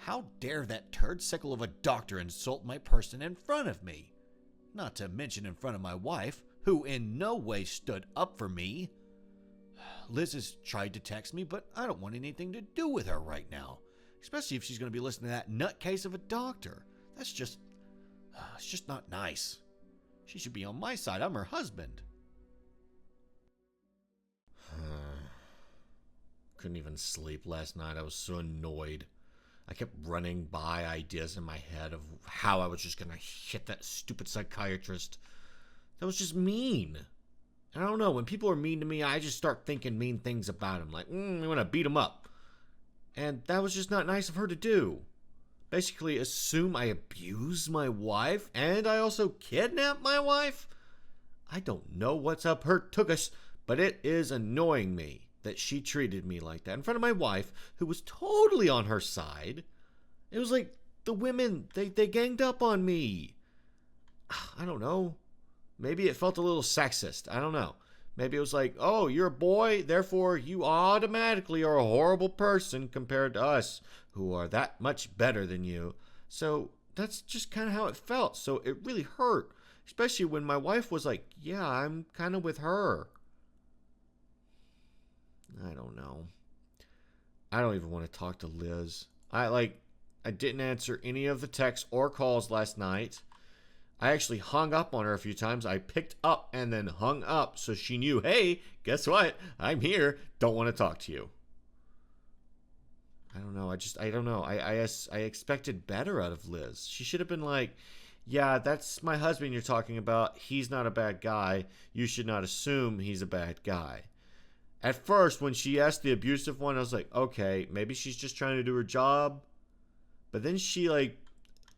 How dare that turd-sickle of a doctor insult my person in front of me? Not to mention in front of my wife, who in no way stood up for me. Liz has tried to text me, but I don't want anything to do with her right now. Especially if she's going to be listening to that nutcase of a doctor. It's just not nice. She should be on my side. I'm her husband. Couldn't even sleep last night. I was so annoyed. I kept running by ideas in my head of how I was just going to hit that stupid psychiatrist. That was just mean. I don't know. When people are mean to me, I just start thinking mean things about them. Like, I want to beat them up. And that was just not nice of her to do. Basically, assume I abuse my wife and I also kidnap my wife? I don't know what's up her tookus, but it is annoying me that she treated me like that in front of my wife, who was totally on her side. It was like the women, they ganged up on me. I don't know. Maybe it felt a little sexist. I don't know. Maybe it was like, oh, you're a boy, therefore you automatically are a horrible person compared to us, who are that much better than you. So that's just kind of how it felt. So it really hurt, especially when my wife was like, yeah, I'm kind of with her. I don't know. I don't even want to talk to Liz. I didn't answer any of the texts or calls last night. I actually hung up on her a few times. I picked up and then hung up so she knew, hey, guess what? I'm here. Don't want to talk to you. I don't know. I don't know. I expected better out of Liz. She should have been like, yeah, that's my husband you're talking about. He's not a bad guy. You should not assume he's a bad guy. At first, when she asked the abusive one, I was like, okay, maybe she's just trying to do her job. But then she,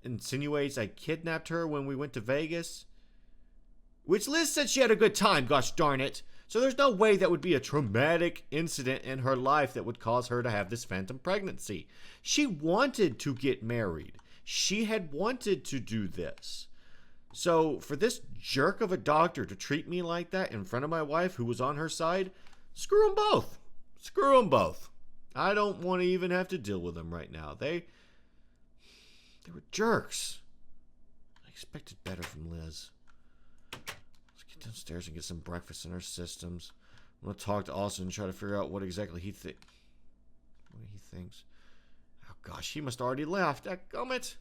insinuates I kidnapped her when we went to Vegas. Which Liz said she had a good time, gosh darn it. So there's no way that would be a traumatic incident in her life that would cause her to have this phantom pregnancy. She wanted to get married. She had wanted to do this. So for this jerk of a doctor to treat me like that in front of my wife who was on her side, screw them both. Screw them both. I don't want to even have to deal with them right now. They were jerks. I expected better from Liz. Let's get downstairs and get some breakfast in our systems. I'm going to talk to Austin and try to figure out what exactly he thinks. Oh gosh, he must already left. Dadgummit.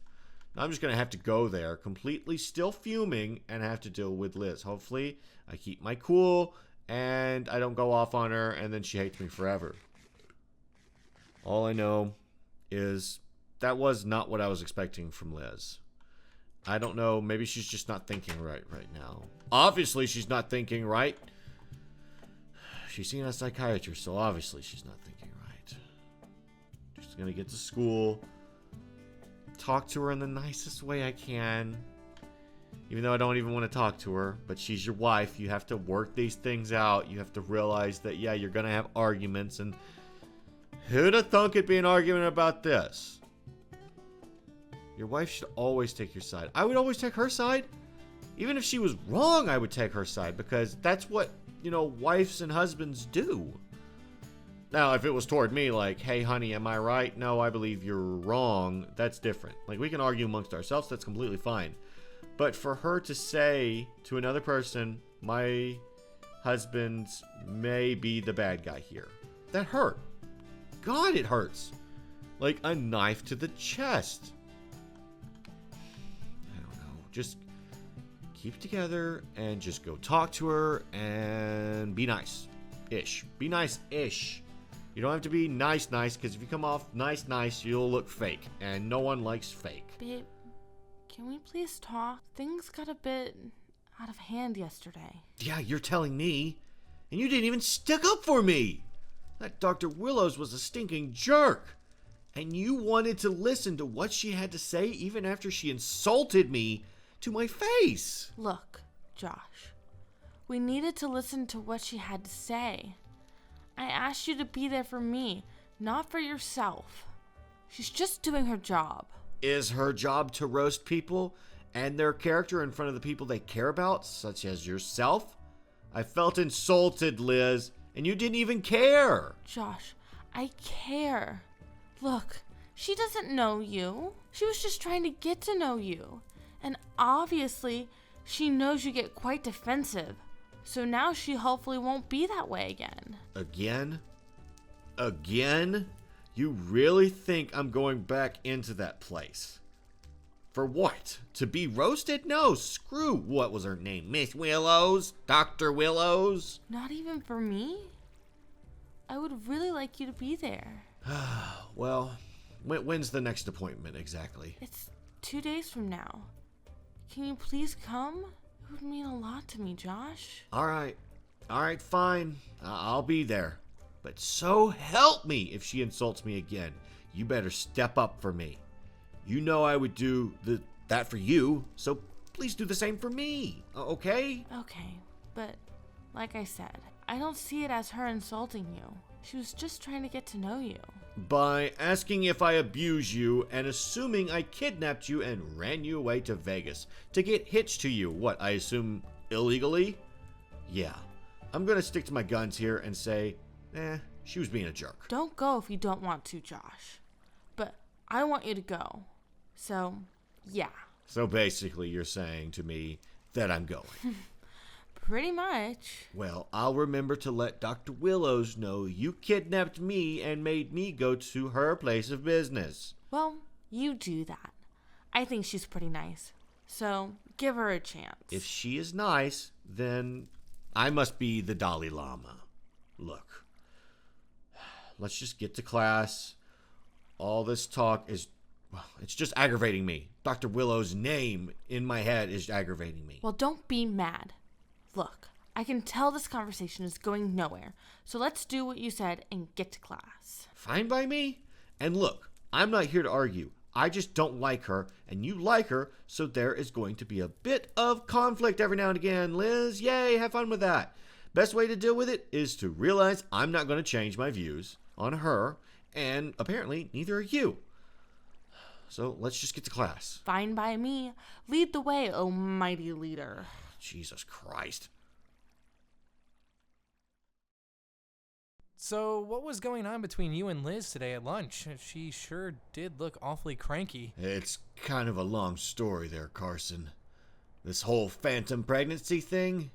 I'm just going to have to go there completely still fuming and have to deal with Liz. Hopefully I keep my cool and I don't go off on her and then she hates me forever. All I know is that was not what I was expecting from Liz. I don't know. Maybe she's just not thinking right now. Obviously, she's not thinking right. She's seeing a psychiatrist, so obviously she's not thinking right. Just gonna get to school. Talk to her in the nicest way I can. Even though I don't even want to talk to her. But she's your wife. You have to work these things out. You have to realize that, yeah, you're gonna have arguments. And who'd have thunk it'd be an argument about this? Your wife should always take your side. I would always take her side. Even if she was wrong, I would take her side. Because that's what, wives and husbands do. Now, if it was toward me, like, hey, honey, am I right? No, I believe you're wrong. That's different. Like, we can argue amongst ourselves. That's completely fine. But for her to say to another person, my husband may be the bad guy here. That hurt. God, it hurts. Like a knife to the chest. Just keep it together and just go talk to her and be nice-ish. Be nice-ish. You don't have to be nice, because if you come off nice, you'll look fake. And no one likes fake. Babe, can we please talk? Things got a bit out of hand yesterday. Yeah, you're telling me. And you didn't even stick up for me. That Dr. Willows was a stinking jerk. And you wanted to listen to what she had to say even after she insulted me to my face. Look, Josh, we needed to listen to what she had to say. I asked you to be there for me, not for yourself. She's just doing her job. Is her job to roast people and their character in front of the people they care about, such as yourself? I felt insulted, Liz, and you didn't even care. Josh, I care. Look, She doesn't know you. She was just trying to get to know you. And obviously, she knows you get quite defensive. So now she hopefully won't be that way again. Again? Again? You really think I'm going back into that place? For what? To be roasted? No, screw what was her name? Miss Willows? Dr. Willows? Not even for me? I would really like you to be there. Well, when's the next appointment exactly? It's 2 days from now. Can you please come? It would mean a lot to me, Josh. All right, fine. I'll be there. But so help me if she insults me again. You better step up for me. You know I would do that for you, so please do the same for me, okay? Okay, but like I said, I don't see it as her insulting you. She was just trying to get to know you. By asking if I abuse you and assuming I kidnapped you and ran you away to Vegas to get hitched to you. What, I assume illegally? Yeah, I'm gonna stick to my guns here and say, she was being a jerk. Don't go if you don't want to, Josh. But I want you to go. So, yeah. So basically you're saying to me that I'm going. Pretty much. Well, I'll remember to let Dr. Willows know you kidnapped me and made me go to her place of business. Well, you do that. I think she's pretty nice. So, give her a chance. If she is nice, then I must be the Dalai Lama. Look, let's just get to class. All this talk is, well, it's just aggravating me. Dr. Willow's name in my head is aggravating me. Well, don't be mad. Look, I can tell this conversation is going nowhere. So let's do what you said and get to class. Fine by me. And look, I'm not here to argue. I just don't like her, and you like her, so there is going to be a bit of conflict every now and again. Liz, yay, have fun with that. Best way to deal with it is to realize I'm not going to change my views on her, and apparently neither are you. So let's just get to class. Fine by me. Lead the way, oh mighty leader. Jesus Christ. So, what was going on between you and Liz today at lunch? She sure did look awfully cranky. It's kind of a long story there, Carson. This whole phantom pregnancy thing?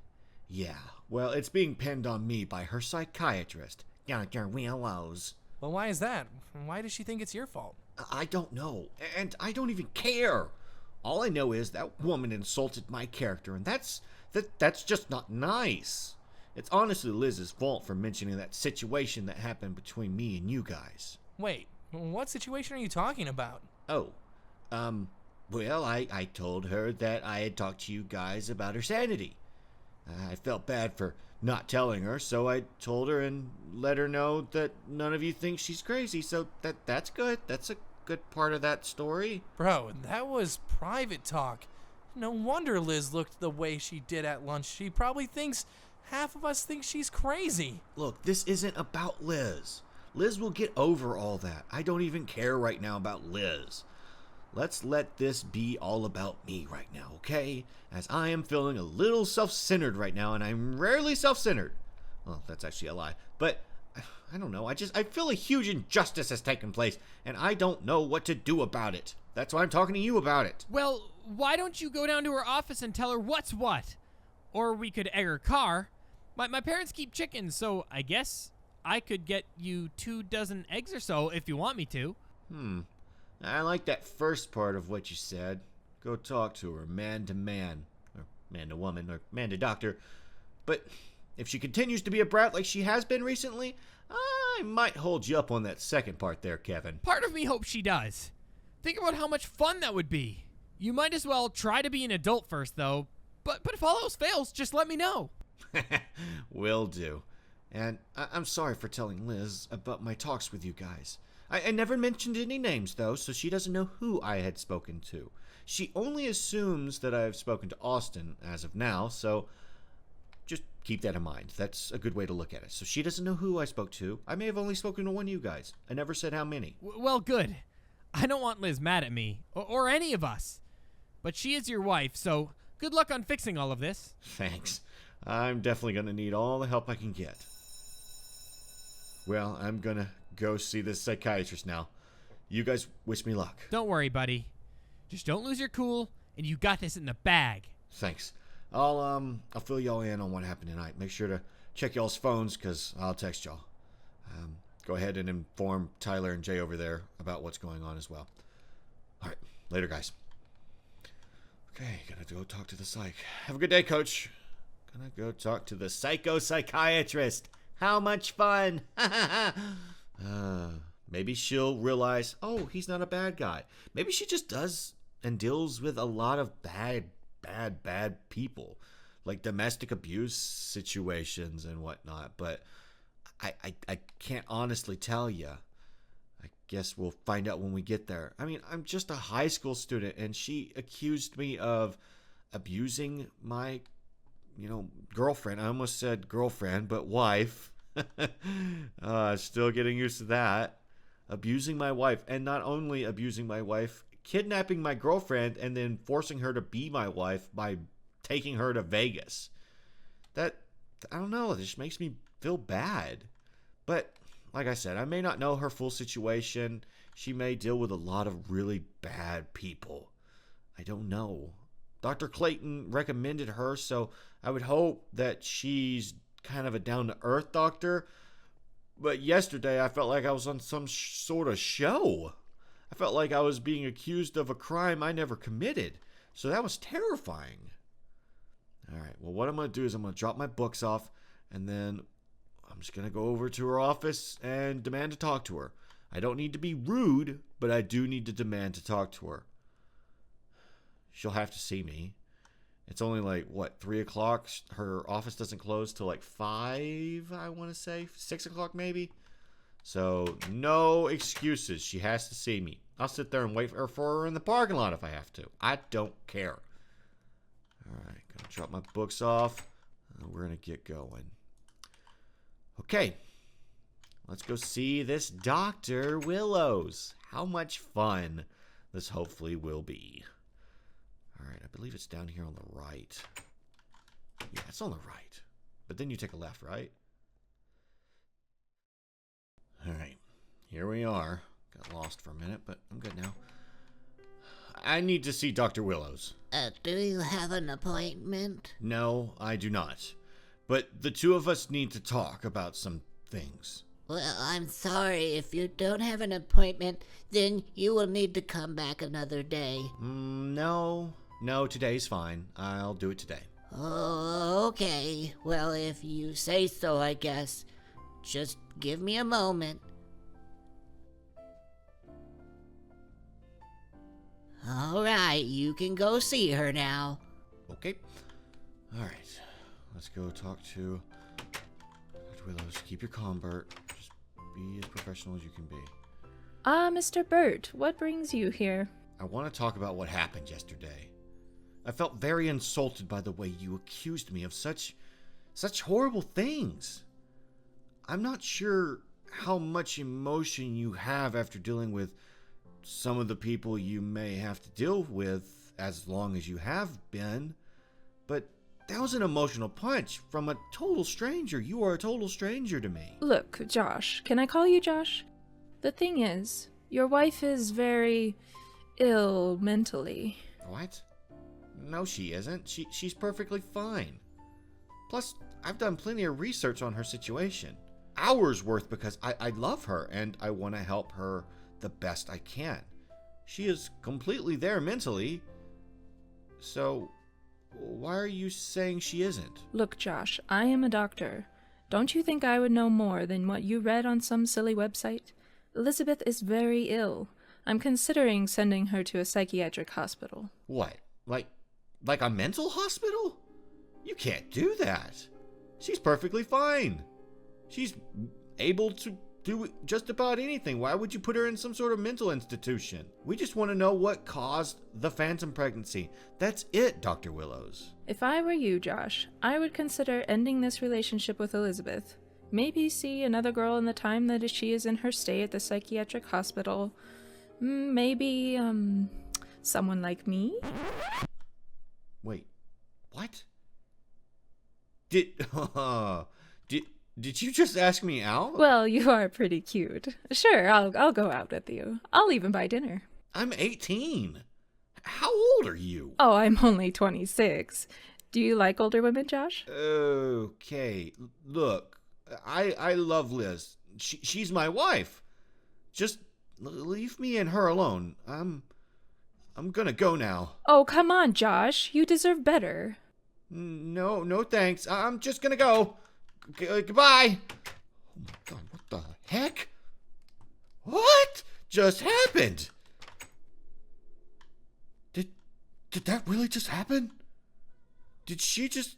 Yeah, well, it's being pinned on me by her psychiatrist, Dr. Willows. Well, why is that? Why does she think it's your fault? I don't know, and I don't even care. All I know is that woman insulted my character, and that's just not nice. It's honestly Liz's fault for mentioning that situation that happened between me and you guys. Wait, what situation are you talking about? Oh, well, I told her that I had talked to you guys about her sanity. I felt bad for not telling her, so I told her and let her know that none of you think she's crazy, so that's good. That's a good part of that story. Bro, that was private talk. No wonder Liz looked the way she did at lunch. She probably thinks half of us think she's crazy. Look, this isn't about Liz. Liz will get over all that. I don't even care right now about Liz. Let's let this be all about me right now, okay? As I am feeling a little self-centered right now, and I'm rarely self-centered. Well, that's actually a lie. But, I don't know, I feel a huge injustice has taken place, and I don't know what to do about it. That's why I'm talking to you about it. Well, why don't you go down to her office and tell her what's what? Or we could egg her car. My parents keep chickens, so I guess I could get you 24 eggs or so if you want me to. I like that first part of what you said. Go talk to her, man to man. Or man to woman, or man to doctor. But if she continues to be a brat like she has been recently, I might hold you up on that second part there, Kevin. Part of me hopes she does. Think about how much fun that would be. You might as well try to be an adult first, though. But if all else fails, just let me know. Will do. And I'm sorry for telling Liz about my talks with you guys. I never mentioned any names, though, so she doesn't know who I had spoken to. She only assumes that I've spoken to Austin as of now, so just keep that in mind. That's a good way to look at it. So she doesn't know who I spoke to. I may have only spoken to one of you guys. I never said how many. Well, good. I don't want Liz mad at me, or any of us. But she is your wife, so good luck on fixing all of this. Thanks. I'm definitely going to need all the help I can get. Well, I'm going to go see this psychiatrist now. You guys wish me luck. Don't worry, buddy. Just don't lose your cool, and you got this in the bag. Thanks. I'll fill y'all in on what happened tonight. Make sure to check y'all's phones, because I'll text y'all. Go ahead and inform Tyler and Jay over there about what's going on as well. All right. Later, guys. Okay, gotta go talk to the psych. Have a good day, Coach. Gonna go talk to the psychiatrist. How much fun! Maybe she'll realize, oh, he's not a bad guy. Maybe she just does and deals with a lot of bad people, like domestic abuse situations and whatnot. But I can't honestly tell you. I guess we'll find out when we get there. I mean, I'm just a high school student, and she accused me of abusing my, girlfriend. I almost said girlfriend, but wife. Still getting used to that. Abusing my wife, and not only abusing my wife, kidnapping my girlfriend and then forcing her to be my wife by taking her to Vegas. That, I don't know, this makes me feel bad. But like I said, I may not know her full situation. She may deal with a lot of really bad people. I don't know. Dr. Clayton recommended her, so I would hope that she's kind of a down-to-earth doctor. But yesterday, I felt like I was on some sort of show. I felt like I was being accused of a crime I never committed. So that was terrifying. All right, well, what I'm going to do is I'm going to drop my books off, and then I'm just going to go over to her office and demand to talk to her. I don't need to be rude, but I do need to demand to talk to her. She'll have to see me. It's only like, 3 o'clock? Her office doesn't close till like 5, I want to say. 6 o'clock maybe? So, no excuses. She has to see me. I'll sit there and wait for her in the parking lot if I have to. I don't care. Alright, gonna drop my books off. And we're gonna get going. Okay. Let's go see this Dr. Willows. How much fun this hopefully will be. Alright, I believe it's down here on the right. Yeah, it's on the right. But then you take a left, right? Alright, here we are. Got lost for a minute, but I'm good now. I need to see Dr. Willows. Do you have an appointment? No, I do not. But the two of us need to talk about some things. Well, I'm sorry. If you don't have an appointment, then you will need to come back another day. No, today's fine. I'll do it today. Oh, okay. Well, if you say so, I guess. Just give me a moment. All right, you can go see her now. Okay. All right. Let's go talk to Dr. Willows. Keep your calm, Bert. Just be as professional as you can be. Mr. Burt, what brings you here? I want to talk about what happened yesterday. I felt very insulted by the way you accused me of such horrible things. I'm not sure how much emotion you have after dealing with some of the people you may have to deal with as long as you have been, but that was an emotional punch from a total stranger. You are a total stranger to me. Look, Josh, can I call you Josh? The thing is, your wife is very ill mentally. What? No, she isn't. She's perfectly fine. Plus, I've done plenty of research on her situation. Hours worth, because I love her and I want to help her the best I can. She is completely there mentally. So, why are you saying she isn't? Look, Josh, I am a doctor. Don't you think I would know more than what you read on some silly website? Elizabeth is very ill. I'm considering sending her to a psychiatric hospital. What? Like a mental hospital? You can't do that. She's perfectly fine. She's able to do just about anything. Why would you put her in some sort of mental institution? We just want to know what caused the phantom pregnancy. That's it, Dr. Willows. If I were you, Josh, I would consider ending this relationship with Elizabeth. Maybe see another girl in the time that she is in her stay at the psychiatric hospital. Maybe, someone like me? Wait, what? Did Did you just ask me out? Well, you are pretty cute. Sure, I'll go out with you. I'll even buy dinner. I'm 18. How old are you? Oh, I'm only 26. Do you like older women, Josh? Okay. Look, I love Liz. She's my wife. Just leave me and her alone. I'm gonna go now. Oh, come on, Josh. You deserve better. No thanks. I'm just gonna go. Goodbye. Oh my god, what the heck? What just happened? Did that really just happen? Did she just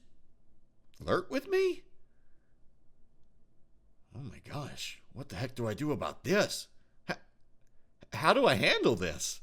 flirt with me? Oh my gosh, what the heck do I do about this? How do I handle this?